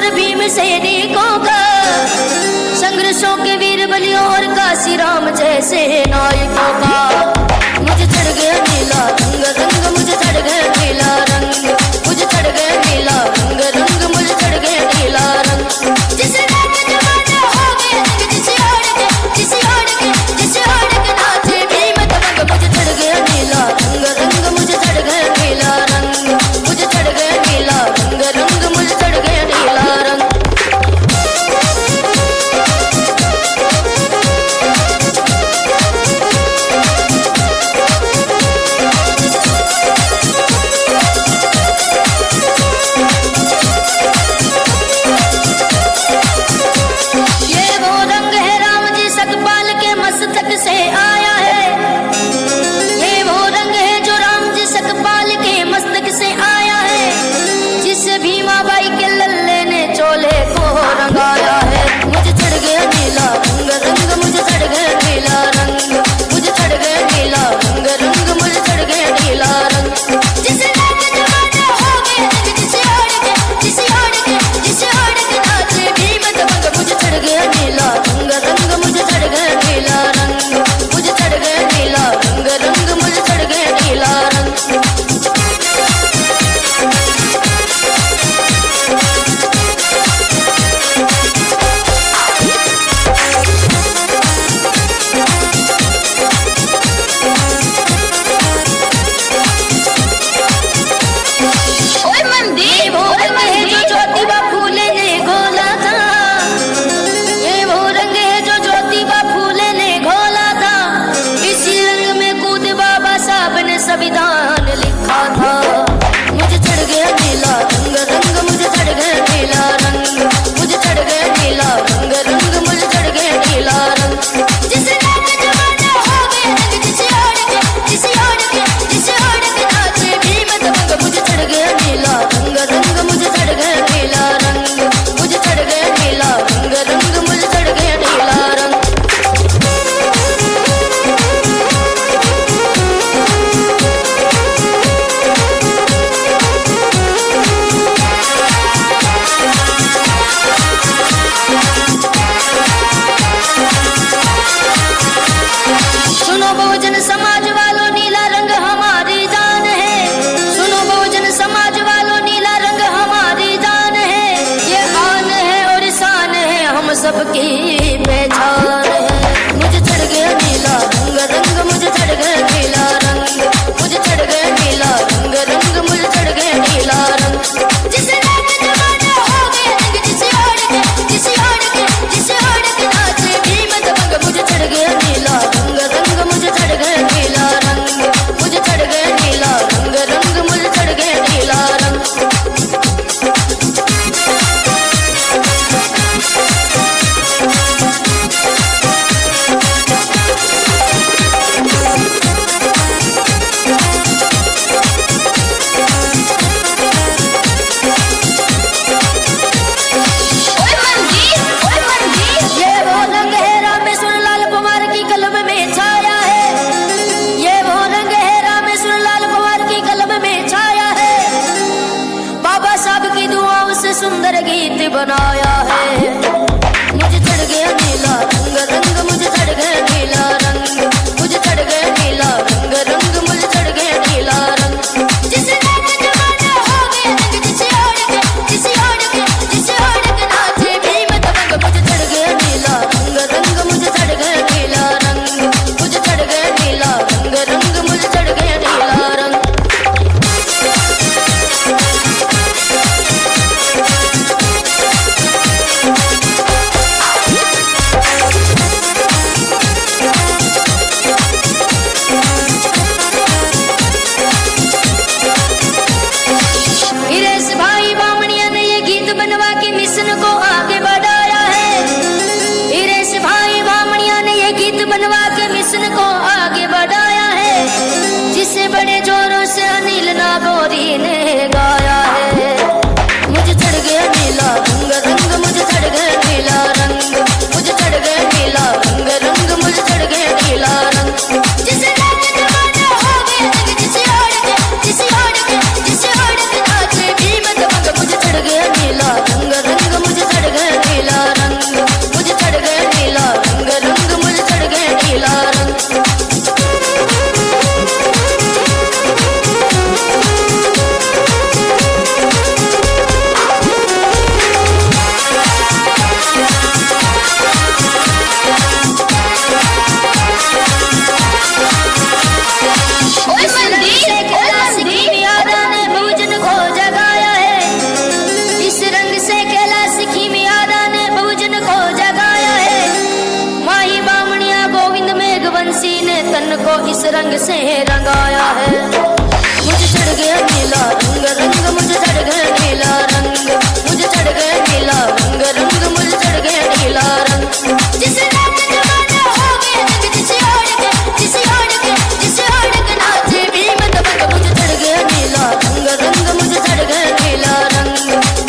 और भीम सैनिकों का, संघर्षों के वीर बलियों और काशी राम जैसे नायकों का। मुझे चढ़ गया नीला रंग रंग, मुझे चढ़ गया नीला रंग, मुझे चढ़ गया नीला रंग रंग, मुझे चढ़ गया नीला रंग। जिसे रंग जमाना हो गया रंग, जिसे ओढ़ के जिसे ओढ़ के जिसे ओढ़ के नाचे भीम दबंग। मुझे चढ़ गया नीला रंग रंग, मुझे चढ़ गया नीला रंग, मुझे चढ़ गया नीला रंग रंग, मुझे चढ़ गया नीला रंग। मस्तक से आया है, ये वो रंग है जो राम जी सकपाल के मस्तक से आया है, जिस भीमाबाई के लल्ले ने चोले को रंगाया है। मुझे चढ़ गया नीला रंग रंग, मुझे चढ़ गया नीला रंग, मुझे चढ़ गया नीला रंग रंग, मुझे चढ़ गया नीला रंग। जिसे रंग जमाना हो गया रंग, जिसे ओढ़ के जिसे ओढ़ के जिसे ओढ़ के नाचे भीम दबंग। मुझे चढ़ गया नीला रंग रंग, मुझे चढ़ गया नीला रंग, मुझे चढ़ गया नीला रंग रंग, मुझे चढ़ गया नीला रंग। संविधान लिखा था। मुझे चढ़ गया नीला रंग रंग, मुझे चढ़ गया नीला रंग, मुझे चढ़ गया नीला रंग रंग, मुझे चढ़ गया नीला रंग। जिसे रंग जमाना हो गया रंग, जिसे ओढ़ के जिसे ओढ़ के जिसे ओढ़ के नाचे भीम दबंग। मुझे चढ़ गया नीला रंग रंग, मुझे चढ़ गया नीला रंग, मुझे चढ़ गया नीला रंग रंग, मुझे चढ़ गया नीला रंग। सुनो बहुजन समाज वालों, नीला रंग हमारी जान है। सुनो बहुजन समाज वालों, नीला रंग हमारी जान है। ये आन है और शान है, हम सबकी पहचान है। मुझे चढ़ गया नीला रंग रंग, मुझे चढ़ गया नीला रंग, मुझे चढ़ गया नीला रंग रंग, मुझे चढ़ गया नीला रंग। जिसे रंग जमाना हो गया रंग, जिसे ओढ़ के जिसे ओढ़ के जिसे ओढ़ के नाचे भीम दबंग। मुझे चढ़ गया नीला रंग रंग, मुझे चढ़ गया नीला रंग, मुझे चढ़ गया नीला रंग रंग, मुझे चढ़ गया नीला रंग। सुंदर गीत बनाया है। मुझे चढ़ गया नीला रंग रंग, मुझे चढ़ गया नीला रंग, मुझे चढ़ गया नीला रंग रंग, मुझे चढ़ गया नीला रंग। जिसे रंग जमाना हो गया रंग, जिसे ओढ़ के जिसे ओढ़ के जिसे ओढ़ के नाचे भीम दबंग। मुझे चढ़ गया नीला रंग रंग, मुझे चढ़ गया नीला रंग, मुझे चढ़ गया नीला रंग रंग, मुझे चढ़ गया नीला रंग। से रंगाया है। मुझे चढ़ गया नीला रंग रंग मुझे चढ़ गया नीला रंग मुझे चढ़ गया नीला रंग रंग मुझे चढ़ गया नीला रंग। जिस रात जमाना हो गया जग जिसे ओढ़ के नाचे भीम दबंग मुझे चढ़ गया नीला रंग रंग मुझे चढ़ गया नीला रंग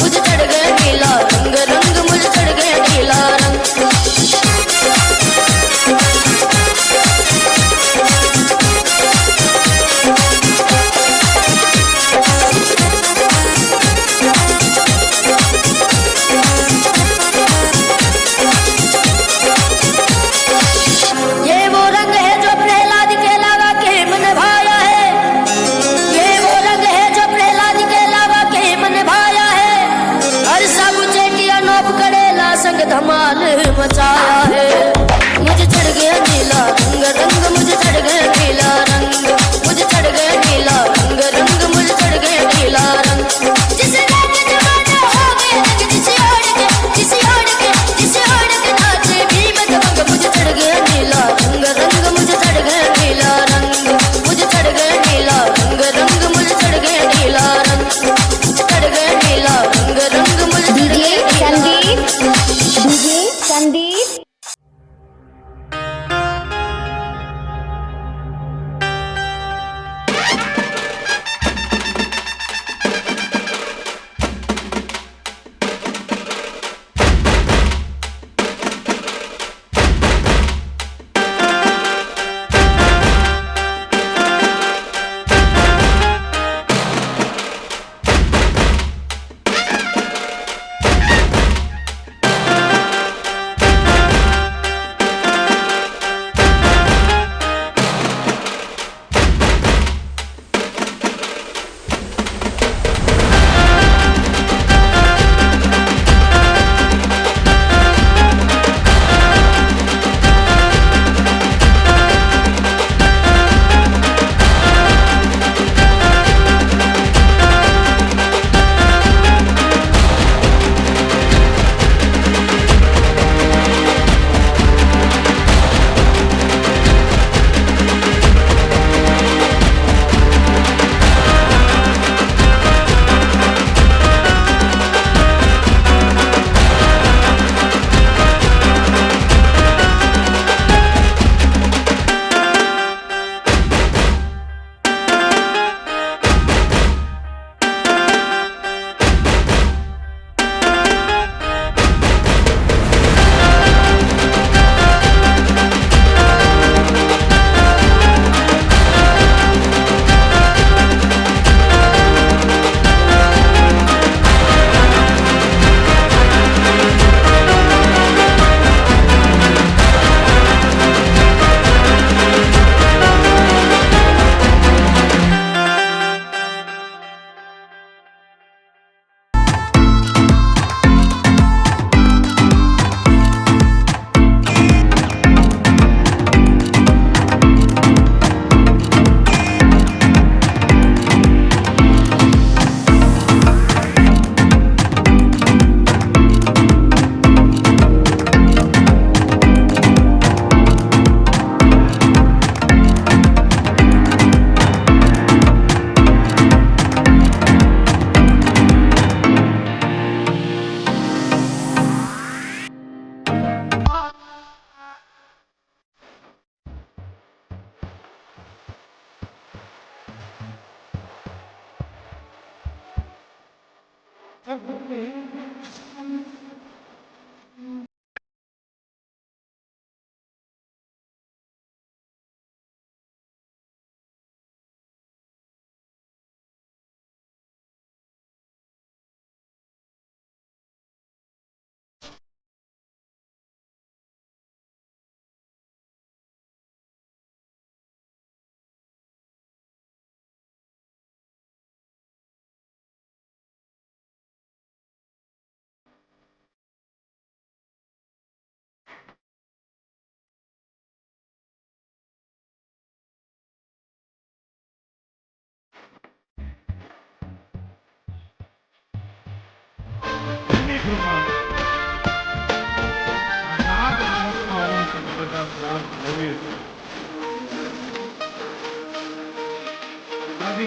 मुझे चढ़ गया नीला रंग रंग मुझे चढ़ गया नीला रंग। धमाल मचाया है। मुझे चढ़ गया नीला रंग रंग मुझे चढ़ गया नीला रंग मुझे चढ़ गया नीला रंग रंग मुझे चढ़ गया नीला रंग। जिस रात जमाना हो गया जग जिसे ओढ़ के नाचे भीम दबंग मुझे चढ़ गया नीला रंग रंग मुझे चढ़ गया नीला रंग मुझे चढ़ गया नीला रंग रंग मुझे चढ़ गया नीला रंग चढ़ गया नीला रंग रंग मुझे चढ़ गया नीला रंग। संदीप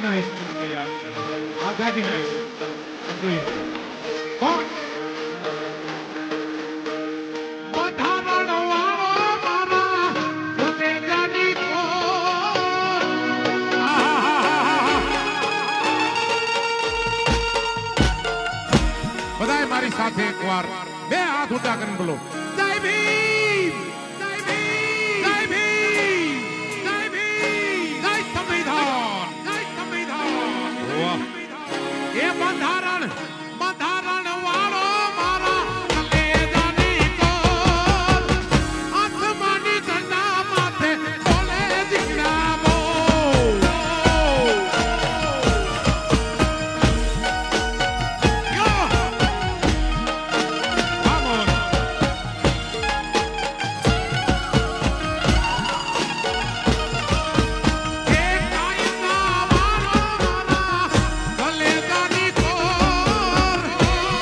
ગાડીનો instrument છે યાર. આ ગાડીનો instrument. જોઈએ. કોણ? બંધારણવાળો મારા કલેજાની કોર. બધાય મારી સાથે એકવાર બે હાથ ઊંચા કરીને બોલો જય ભીમ, જય ભીમ, જય ભીમ, જય ભીમ, જય સંવિધાન, જય સંવિધાન. વાહ. એ બંધારણ વાળો મારા કલેજાની કોર. આસમાની ઝંડા માથે બોલે જીનાબો. યો Vamos. એ કાયદા વાળો મારા કલેજાની કોર.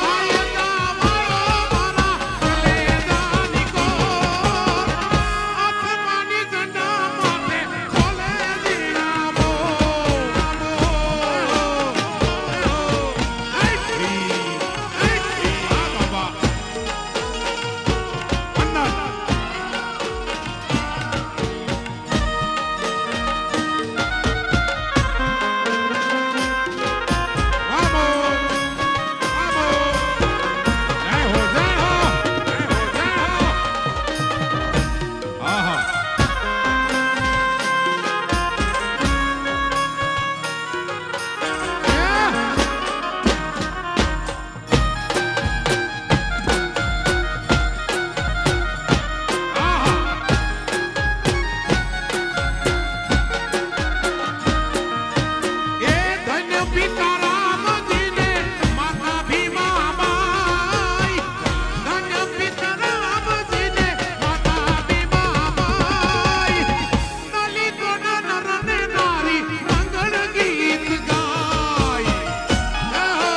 કાયદા વાળો મારા કલેજાની કોર. આસમાની ઝંડા માથે બોલે જીનાબો. આ બાબા અંદર. Vamos, vamos. જય હો, જય હો, જય હો, જય હો. આહા. એ ધન્ય પિતા રામજીને માતા ભીમાબાઈ. ધન્ય પિતા રામજીને માતા ભીમાબાઈ. દલિતોના નર ને નારી મંગળ ગીત ગાય. જય હો.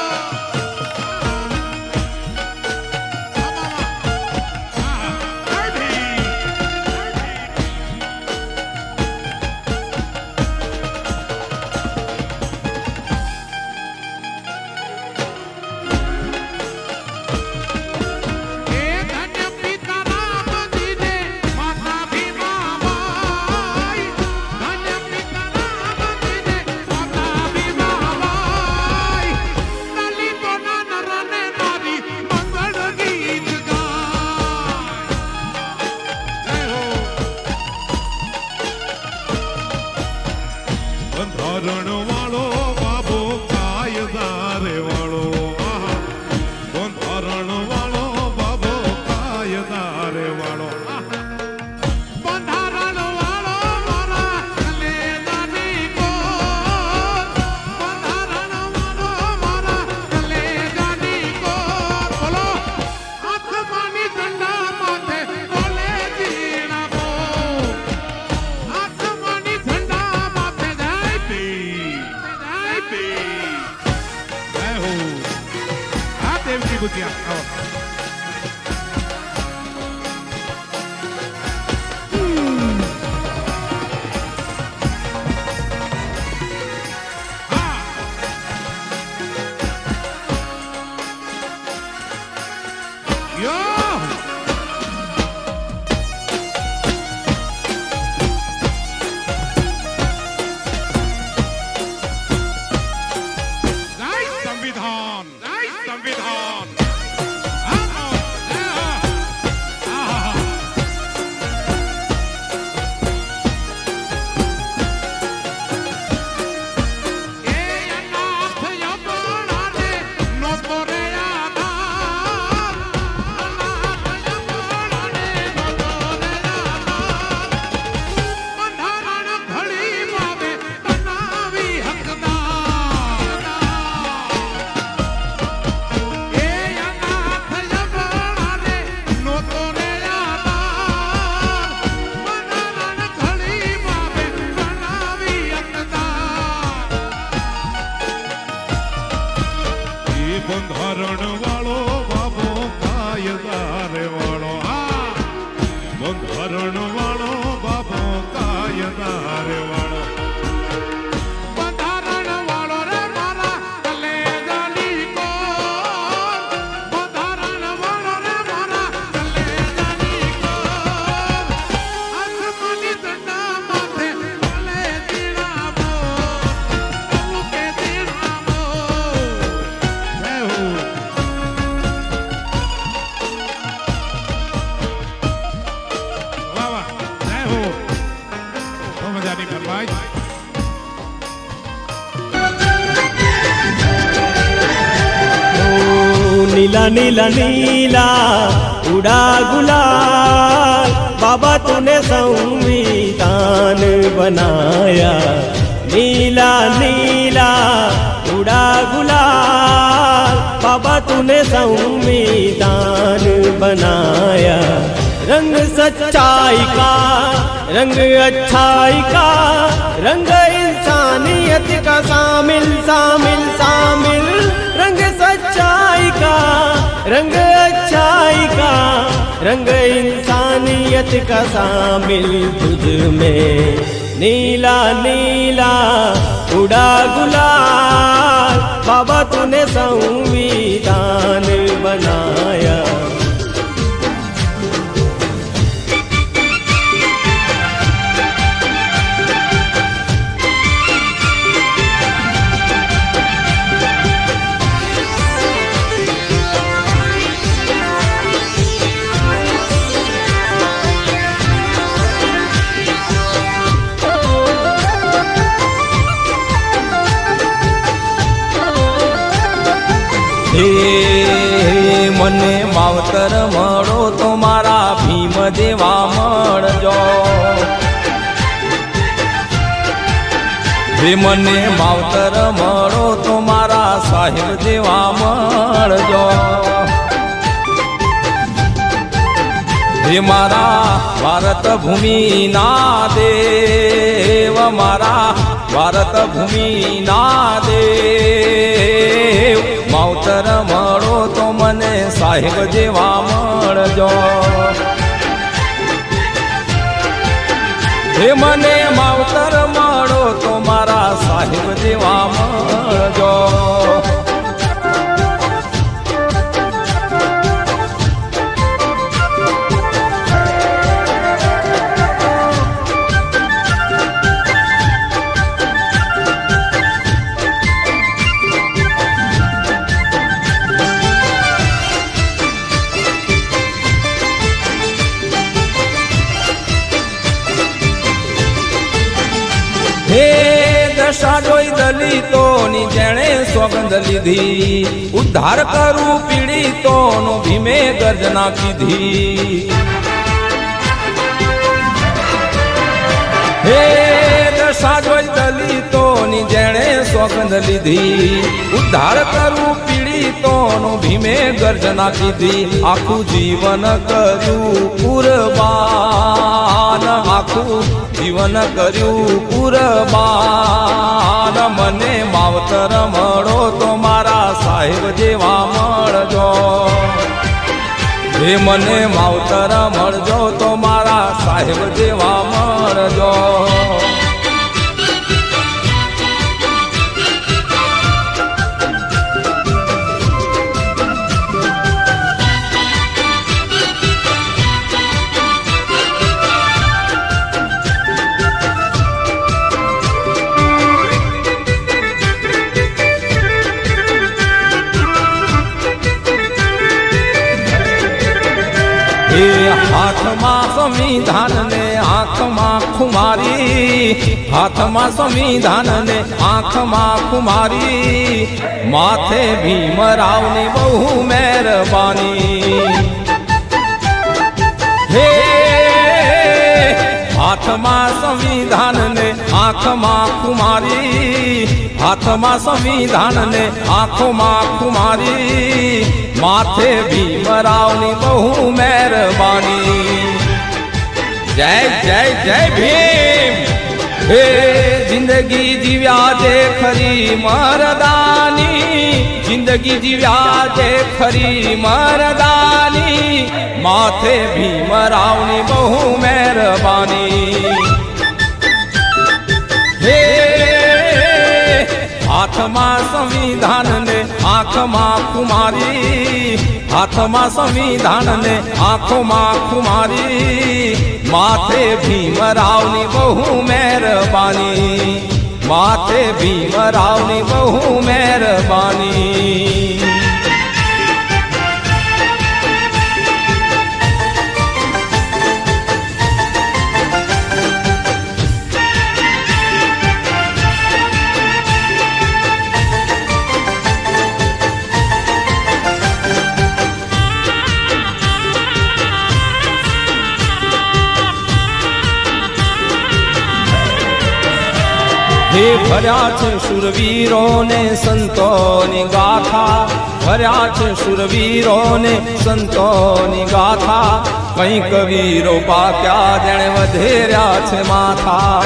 જય ભીમ. એ ધન્ય પિતા રામજીને માતા ભીમાબાઈ. ધન્ય પિતા રામજીને માતા ભીમાબાઈ. દલિતોના નર ને નારી મંગળ ગીત ગાય. જય હો. બંધારણ વાળો બાબો કાયદાર વાળો. આહા. બંધારણ વાળો બાબો કાયદાર વાળો. આહા. બંધારણ વાળો મારા કલેજાની કોર. બંધારણ વાળો મારા કલેજાની કોર. બોલો આસમાની ઝંડા માથે બોલે જીણાબો. આસમાની ઝંડા માથે જય ભીમ, જય ભીમ. જય હો. આ દેવજી બુદ્ધિયા આવો. હા. યો જય સંવિધાન, જય સંવિધાન. બંધારણ વાળો બાબો કાયદાર વાળો. હા. બંધારણ વાળો બાબો કાયદાર વાળો. બંધારણ नीला नीला नीला उड़ा गुलाल, बाबा तूने संविधान बनाया। नीला नीला उड़ा गुलाल, बाबा तूने संविधान बनाया। रंग सच्चाई का, रंग अच्छाई का, रंग इंसानियत का शामिल शामिल शामिल। रंग सच्चाई का, रंग अच्छाई का, रंग इंसानियत का शामिल तुझ में। नीला नीला उड़ा गुलाल, बाबा तूने संविधान बनाया। મને માવતર મળો તો મારા ભીમ જેવા મળજો। હે મને માવતર મળો તો મારા સાહેબ જેવા મળજો। હે મારા ભારત ભૂમિના દેવ, મારા ભારત ભૂમિના દેવ, માવતર મળો તો મને સાહેબ જેવા મળજો। હે મને માવતર મળો તો મારા સાહેબ જેવા મળજો। હે દશા જોઈ દલિતોની જેણે સોગંદ લીધી, ઉદ્ધાર કરું પીડિતોનો ભીમે ગર્જના કીધી। હે દશા જોઈ દલિતોની જેણે સોગંદ લીધી, ઉદ્ધાર કરું પીડિતોનો ભીમે ગર્જના કીધી। આખું જીવન કર્યું કુરબાન, આખું જીવન કર્યું કુરબાન। મને માવતર મળો તો મારા સાહેબ જેવા મળજો। હે મને માવતર મળજો તો મારા સાહેબ જેવા મળજો। હાથમાં સંવિધાન ને આંખમાં ખુમારી, હાથમાં સંવિધાન ને આંખમાં ખુમારી। માથે ભીમરાવની બહુ મહેરબાની। હે હાથમાં સંવિધાન ને આંખમાં ખુમારી, હાથમાં સંવિધાન ને આંખોમાં ખુમારી। માથે ભીમરાવની બહુ મહેરબાની। જય જય જય ભીમ। હે જિંદગી જીવ્યા જે ખરી મરદાની, જિંદગી જીવ્યા જે ખરી મરદાની। માથે ભીમરાવની બહુ મહેરબાની। હે હાથમાં સંવિધાન ને આંખમાં ખુમારી, હાથમાં સંવિધાન ને આંખોમાં ખુમારી। માથે ભીમરાવની બહુ મહેરબાની, માથે ભીમરાવની બહુ મહેરબાની। હે ભર્યા છે શુરવીરોને સંતોની ગાથા, ભર્યા છે શુરવીરોને સંતોની ગાથા, કંઈક વીરો પાક્યા જેણે વધેર્યા છે માથા.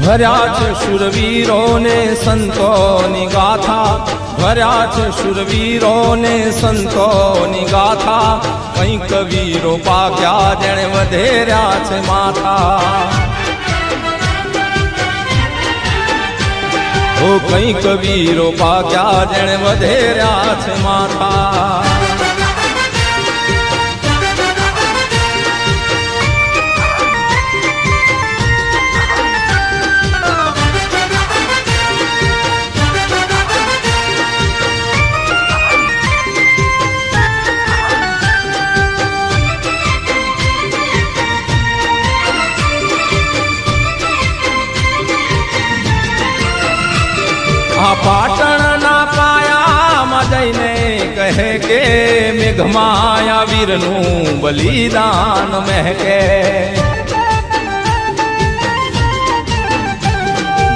ભર્યા છે શુરવીરોને સંતોની ગાથા, ભર્યા છે શુરવીરોને સંતોની ગાથા, કંઈક વીરો પાક્યા જેણે વધેર્યા છે માથા. ઓ કંઈક વીરો પાક્યા જેણે વધેર્યા છે માથા. આ પાટણના પાયામાં જઈને કહે કે મેઘમાયા વીરનું બલિદાન મહેકે.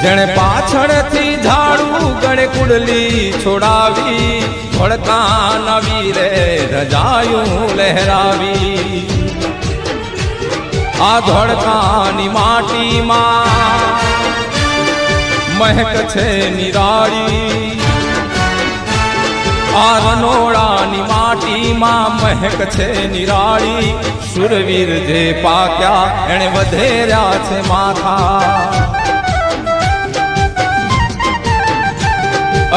જેણે પાછળથી ઝાડું ગળે કુડલી છોડાવી, ધોળકાના વીરે ધજાયું લહેરાવી. આ ધોળકાની માટીમાં મહેક છે નિરાળી, આ રનોડાની માટીમાં મહેક છે નિરાળી, શુરવીર જે પાક્યા એણે વધેર્યા છે માથા.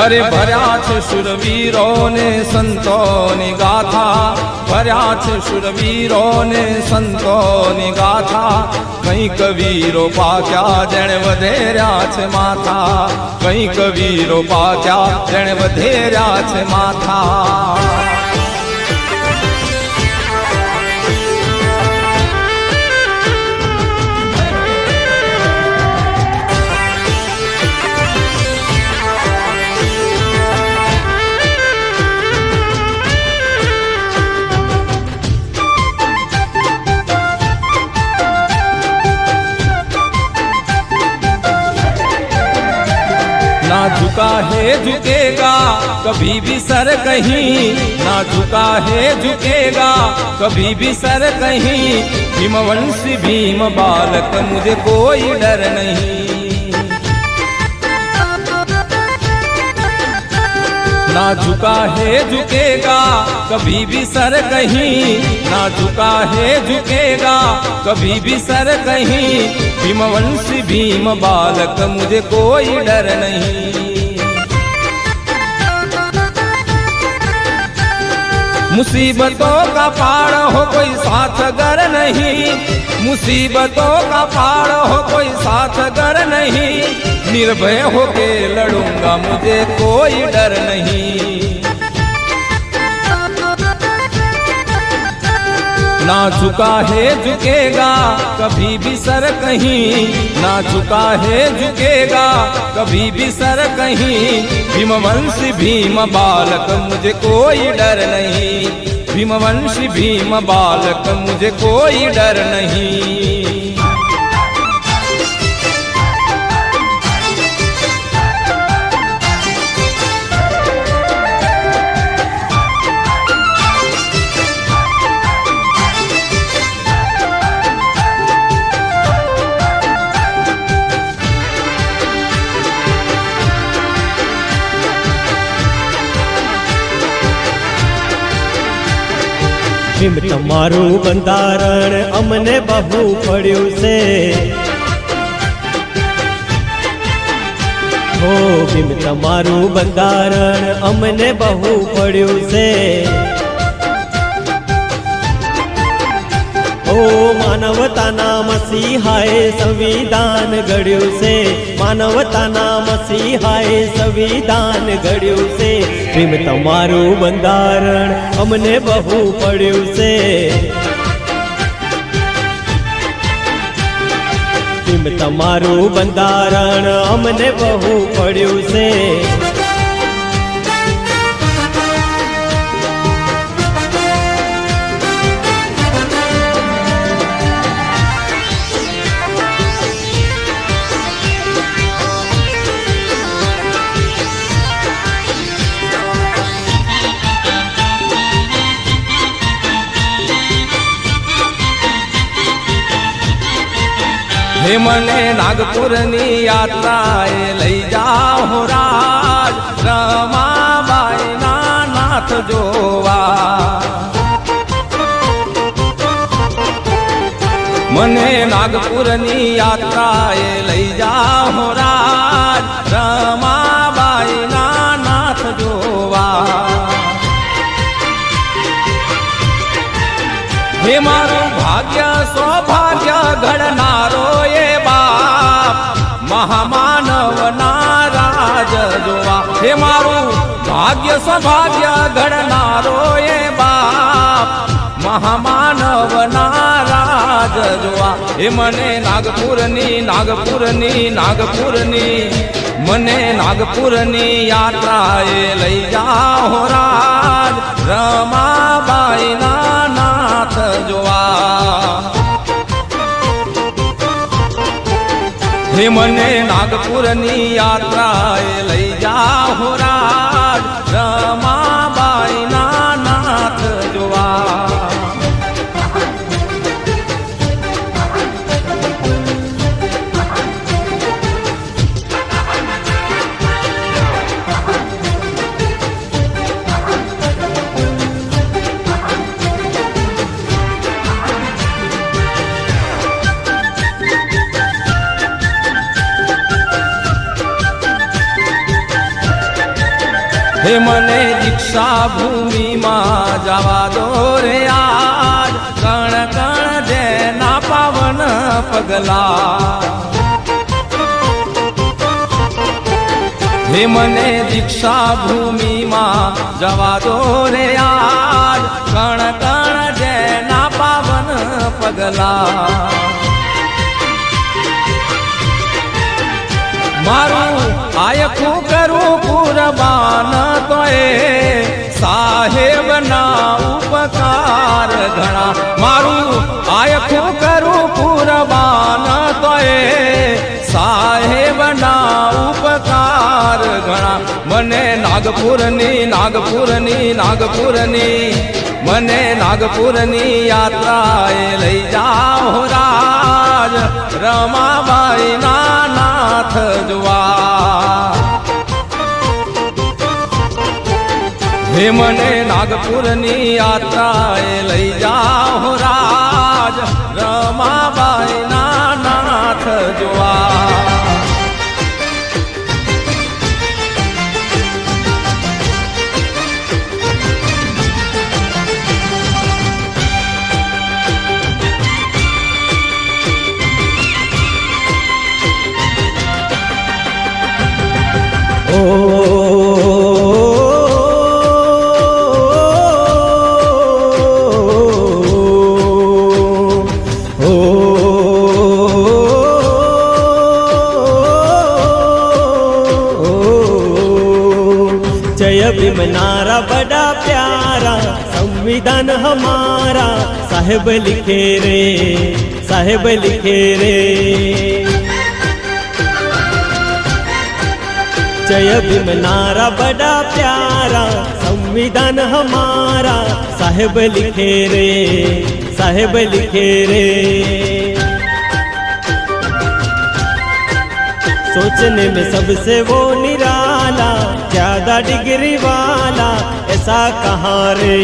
અરે ભર્યા છે શુરવીરોને સંતોની ગાથા, ભર્યા છે શુરવીરોને સંતોની ગાથા, કંઈક વીરો પાક્યા જેણે વધેર્યા છે માથા, કંઈક વીરો પાક્યા જેણે વધેર્યા છે માથા. ना झुका है झुकेगा कभी भी सर कहीं, ना झुका है झुकेगा कभी भी सर कहीं, भीमवंशी भीम बालक मुझे कोई डर नहीं. ना झुका है झुकेगा कभी भी सर कहीं, ना झुका है झुकेगा कभी भी सर कहीं, भीमवंशी भीम बालक मुझे कोई डर नहीं. मुसीबतों का पहाड़ हो कोई साथ गर नहीं, मुसीबतों का पहाड़ हो कोई साथ गर नहीं, निर्भय होके लड़ूंगा मुझे कोई डर नहीं. ना झुका है झुकेगा कभी भी सर कहीं, ना झुका है झुकेगा कभी भी सर कहीं, भीमवंशी भीम बालक मुझे कोई डर नहीं, भीमवंशी भीम बालक मुझे कोई डर नहीं. ભીમ તમારું બંધારણ અમને બહુ પડ્યું છે, હો ભીમ તમારું બંધારણ અમને બહુ પડ્યું છે. ઓ માનવતાના મસીહાએ સંવિધાન ઘડ્યું છે, માનવતાના મસીહાએ સંવિધાન ઘડ્યું છે. ભીમ તમારું બંધારણ અમને બહુ પડ્યું છે, ભીમ તમારું બંધારણ અમને બહુ પડ્યું છે. હે મને નાગપુરની યાત્રાએ લઈ જાઓ રાજ રમાબાઈના નાથ જોવા મને નાગપુરની યાત્રાએ લઈ જાઓ રાજ રમાબાઈના નાથ જોવા હે મારું ભાગ્ય સૌભાગ્ય ઘડનારો એ બાપ મહામાનવના રાજ જોવા હે મારું ભાગ્ય સૌભાગ્ય ઘડનારો એ બાપ મહામાનવના રાજ જોવા હે મને નાગપુરની મને નાગપુરની યાત્રાએ લઈ જાઓ રાજ રમાબાઈના નાથ જોવા હે મને નાગપુરની યાત્રાએ લઈ જાઓ રાજ રમાબાઈના નાથ જોવા હે મને દીક્ષા ભૂમિમાં જવા દો રે આજ કણ કણ જેના પાવન પગલા હે મને દીક્ષા ભૂમિમાં જવા દો રે આજ કણ કણ જેના પાવન પગલા મારું આયખું કરું કુરબાન તોય સાહેબના ઉપકાર ઘણા મારું આયખું કરું કુરબાન તોય સાહેબના ઉપકાર ઘણા મને નાગપુરની મને નાગપુરની યાત્રાએ લઈ જાઓ રાજ રમાબાઈના નાથ જોવા હે મને નાગપુરની યાત્રાએ લઈ જાઓ રાજ રમાબાઈના નાથ જોવા जय भीम नारा बड़ा प्यारा संविधान हमारा साहेब लिखे रे जय भीम नारा बड़ा प्यारा संविधान हमारा साहेब लिखे रे सोचने में सबसे वो निराला ज्यादा डिग्री वाला ऐसा कहाँ रे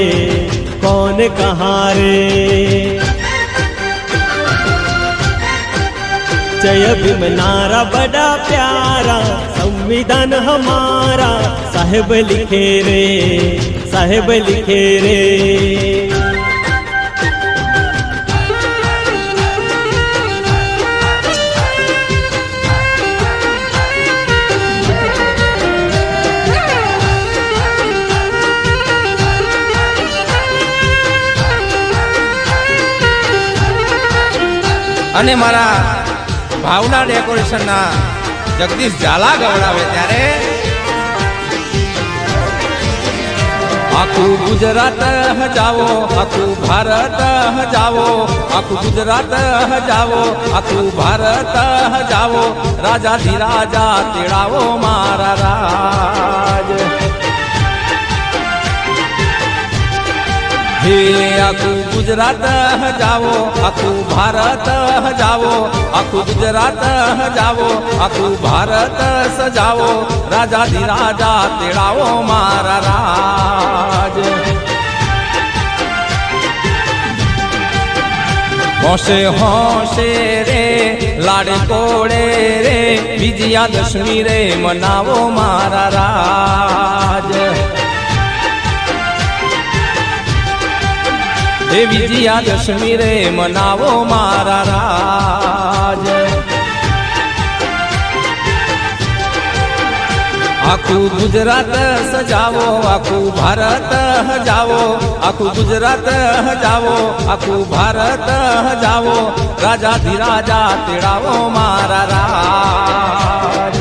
कौन कहाँ रे जय भीम नारा बड़ा प्यारा संविधान हमारा साहेब लिखे रे અને મારા ભાવના ડેકોરેશનના જગદીશ ઝાલા ગવડાવે ત્યારે આખું ગુજરાત હજાવો આખું ભારત હજાવો આખું ગુજરાત હજાવો આખું ભારત હજાવો રાજા ધીરાજા તેડાવો મારા રાજ હે આખું ગુજરાત જાવો, આખું ભારત જાવો, આખું ગુજરાત જાવો, આખું ભારત સજાવો, રાજાધિરાજા તેડાવો મારા રાજ. હોશે હોશે રે લાડે કોડે રે, વિજયાદશમી રે મનાવો મારા રાજ. હે વિજયાદશમી રે મનાવો મારા રાજ. આખું ગુજરાત સજાવો, આખું ભારત જાવો, આખું ગુજરાત જાવો, આખું ભારત જાવો, રાજાધિરાજા તેડાવો મારા રાજ.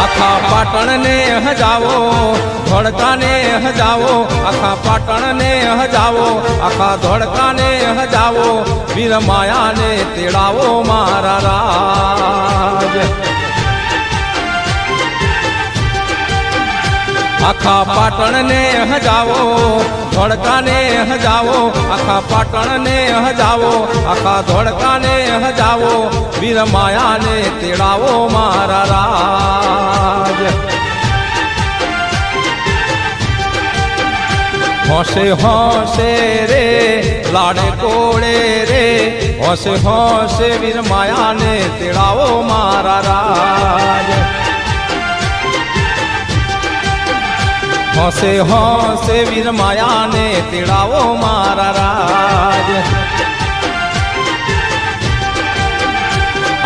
આખા પાટણ ને હજાવો, ધોળકા ને હજાવો, આખા પાટણ ને હજાવો, આખા ધોળકા ને હજાવો, વીર માયા ને તેડાવો મારા રાજ. આખા પાટણ ને હજાવો, ધોળકા ને હજાવો, આખા પાટણ ને હજાવો, આખા ધોળકા ને હજાવો, વીર માયા ને તેડાવો મારા રાજ. હોશે હોશે રે લાડે કોડે રે, હોશે હોશે વીર માયા ને તેડાવો મારા રાજ. હોશે હોશે વીર માયા ને તેડાવો મારા રાજ.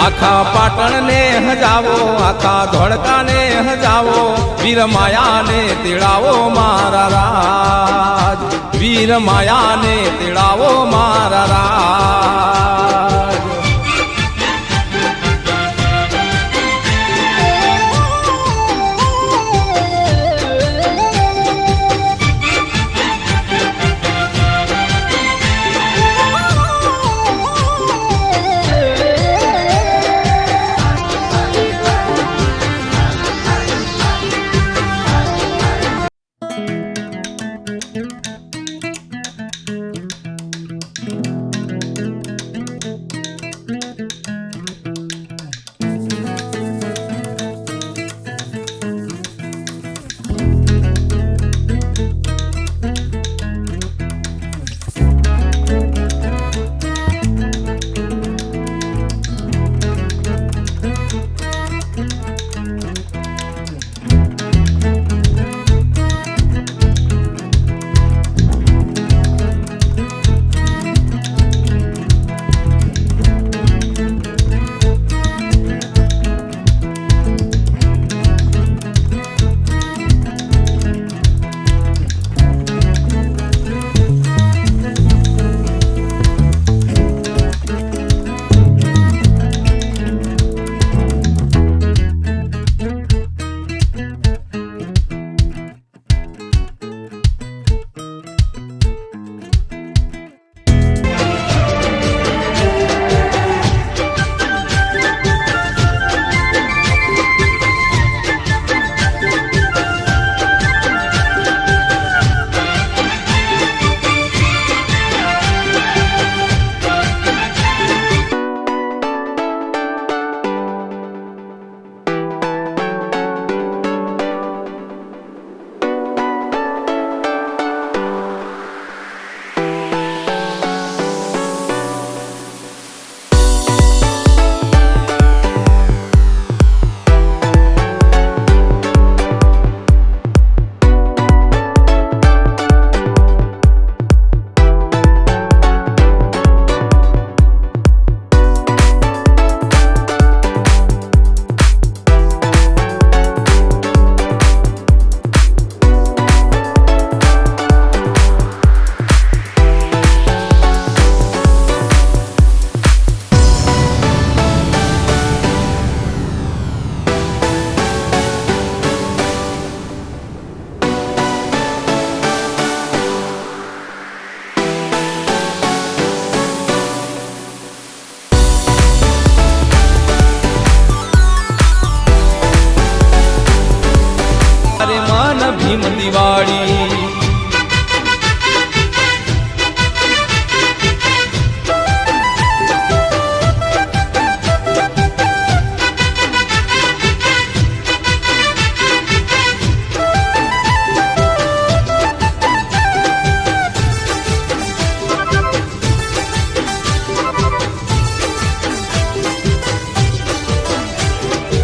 આખા પાટણ ને હજાવો, આખા ધોળકા ને હજાવો, વીર માયા ને તેડાવો મારા રાજ. વીર માયા ને તેડાવો મારા રાજ.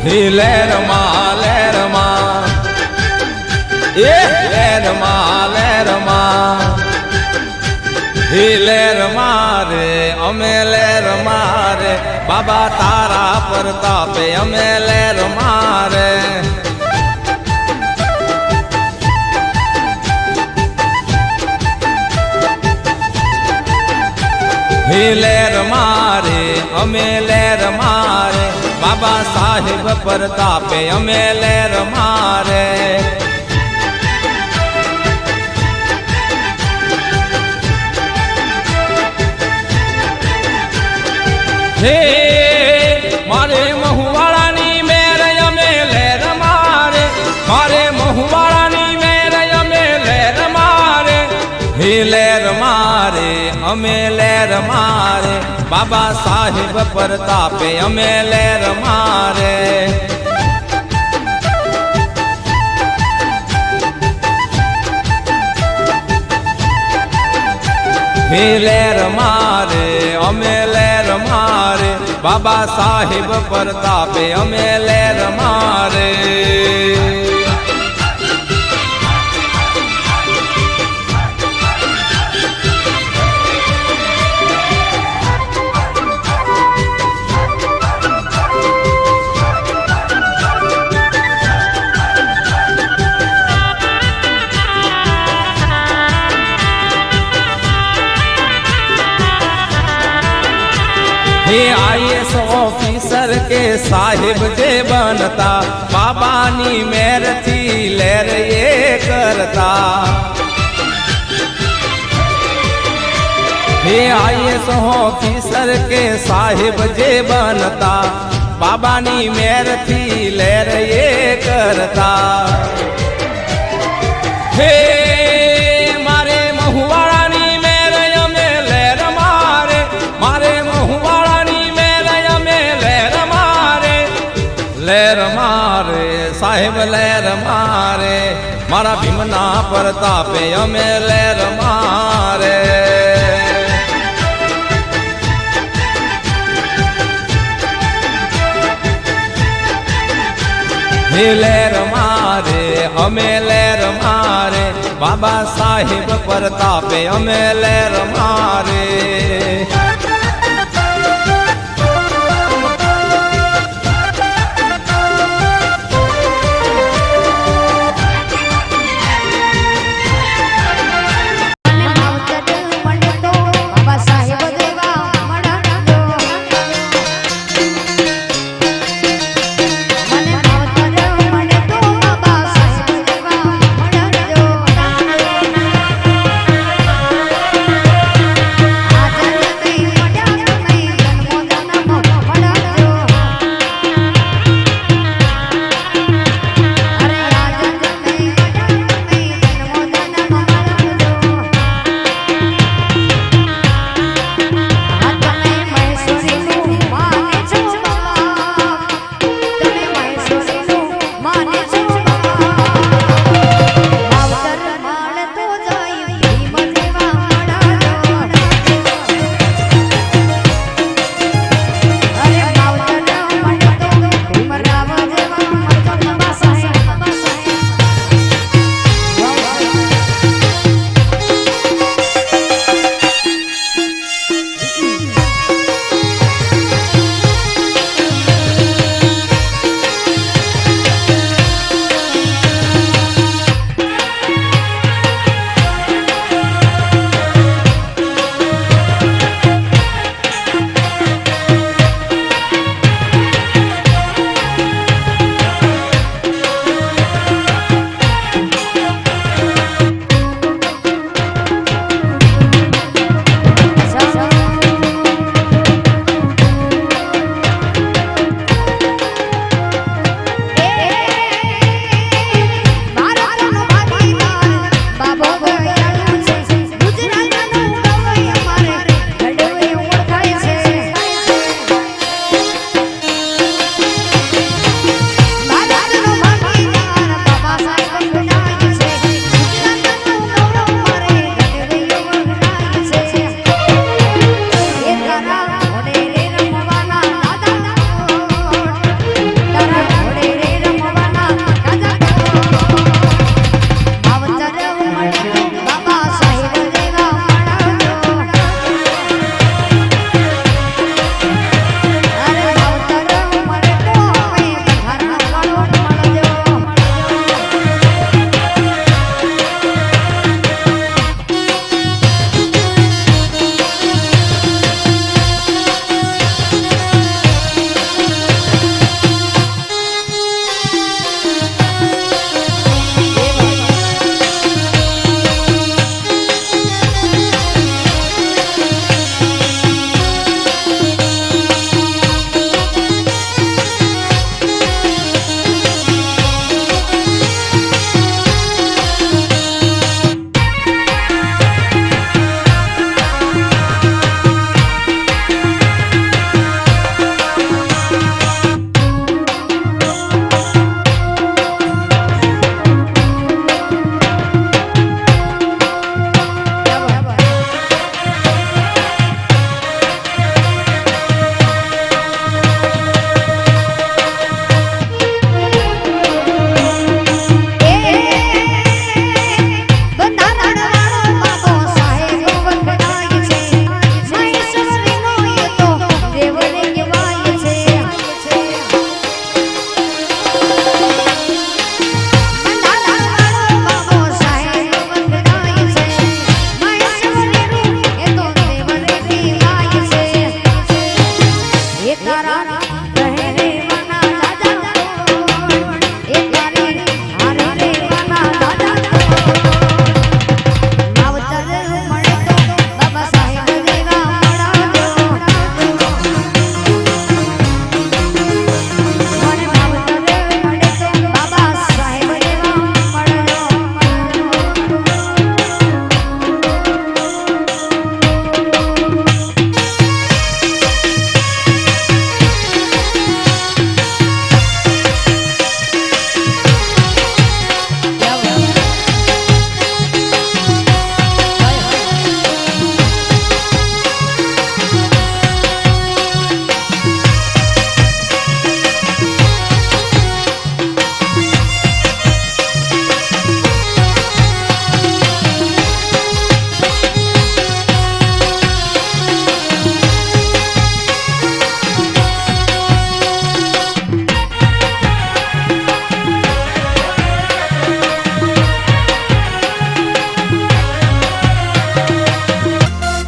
હે લહેરમાં લહેરમાં એ લહેરમાં લહેરમાં હે લહેરમાં રે અમે લહેરમાં રે બાબા તારા પ્રતાપે અમે લહેરમાં રે હે લહેરમાં રે અમે લહેરમાં રે બાબા સાહેબ પ્રતાપે અમે લહેરમાં રે હે મારે મહુવાળાની મેર અમે લહેરમાં રે મારે મહુવાળાની મેર અમે લહેરમાં રે હે લહેરમાં રે અમે લહેરમાં રે બાબા સાહેબ પ્રતાપે અમે લહેરમાં રે હે લહેરમાં રે અમે લહેરમાં રે બાબા સાહેબ પ્રતાપે અમે લહેરમાં રે हे आईएस ऑफिसर के साहिब जे बनता बाबानी मेर थी लहर ये करता हे आईएस ऑफिसर के साहिब जे बनता बाबानी मेर थी लहर ये करता हे मारे महुवाड़ानी मेर यमे लहर मारे मारे महुवाड़ानी मेर यमे लहर मारे लहर मारे साहेब लहर मारे मारा भीमना प्रतापे यमे लहर मारे हे लहर मारे हमें लहर मारे बाबा साहिब प्रतापे हमें लहर मारे